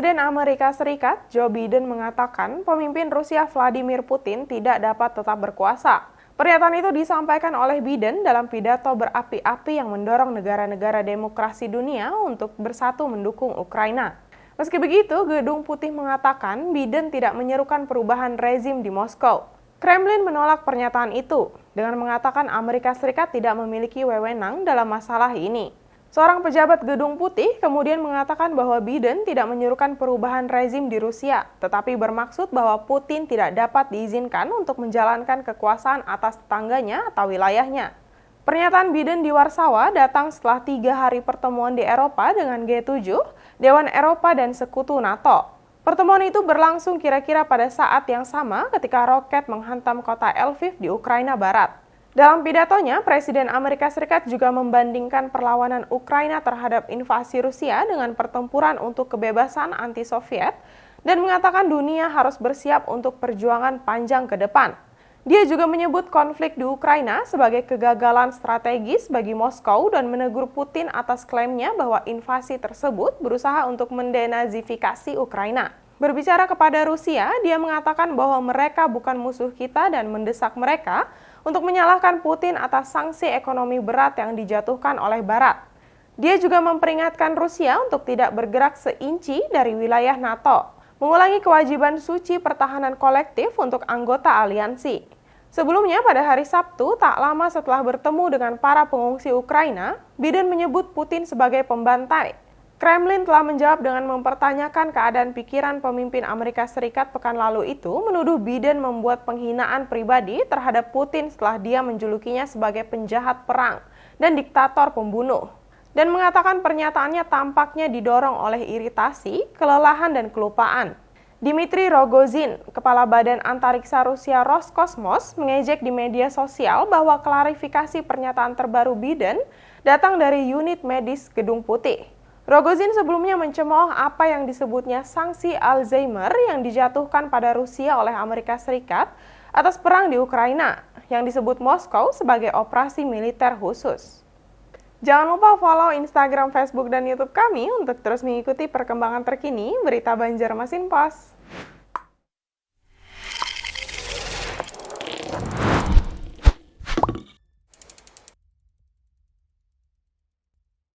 Presiden Amerika Serikat, Joe Biden mengatakan pemimpin Rusia Vladimir Putin tidak dapat tetap berkuasa. Pernyataan itu disampaikan oleh Biden dalam pidato berapi-api yang mendorong negara-negara demokrasi dunia untuk bersatu mendukung Ukraina. Meski begitu, Gedung Putih mengatakan Biden tidak menyerukan perubahan rezim di Moskow. Kremlin menolak pernyataan itu dengan mengatakan Amerika Serikat tidak memiliki wewenang dalam masalah ini. Seorang pejabat Gedung Putih kemudian mengatakan bahwa Biden tidak menyerukan perubahan rezim di Rusia, tetapi bermaksud bahwa Putin tidak dapat diizinkan untuk menjalankan kekuasaan atas tetangganya atau wilayahnya. Pernyataan Biden di Warsawa datang setelah 3 hari pertemuan di Eropa dengan G7, Dewan Eropa dan Sekutu NATO. Pertemuan itu berlangsung kira-kira pada saat yang sama ketika roket menghantam kota Lviv di Ukraina Barat. Dalam pidatonya, Presiden Amerika Serikat juga membandingkan perlawanan Ukraina terhadap invasi Rusia dengan pertempuran untuk kebebasan anti-Soviet dan mengatakan dunia harus bersiap untuk perjuangan panjang ke depan. Dia juga menyebut konflik di Ukraina sebagai kegagalan strategis bagi Moskow dan menegur Putin atas klaimnya bahwa invasi tersebut berusaha untuk mendenazifikasi Ukraina. Berbicara kepada Rusia, dia mengatakan bahwa mereka bukan musuh kita dan mendesak mereka untuk menyalahkan Putin atas sanksi ekonomi berat yang dijatuhkan oleh Barat. Dia juga memperingatkan Rusia untuk tidak bergerak seinci dari wilayah NATO, mengulangi kewajiban suci pertahanan kolektif untuk anggota aliansi. Sebelumnya, pada hari Sabtu, tak lama setelah bertemu dengan para pengungsi Ukraina, Biden menyebut Putin sebagai pembantai. Kremlin telah menjawab dengan mempertanyakan keadaan pikiran pemimpin Amerika Serikat pekan lalu itu, menuduh Biden membuat penghinaan pribadi terhadap Putin setelah dia menjulukinya sebagai penjahat perang dan diktator pembunuh, dan mengatakan pernyataannya tampaknya didorong oleh iritasi, kelelahan, dan kelupaan. Dmitry Rogozin, Kepala Badan Antariksa Rusia Roskosmos, mengejek di media sosial bahwa klarifikasi pernyataan terbaru Biden datang dari unit medis Gedung Putih. Rogozin sebelumnya mencemooh apa yang disebutnya sanksi Alzheimer yang dijatuhkan pada Rusia oleh Amerika Serikat atas perang di Ukraina, yang disebut Moskow sebagai operasi militer khusus. Jangan lupa follow Instagram, Facebook, dan YouTube kami untuk terus mengikuti perkembangan terkini berita Banjarmasin Post.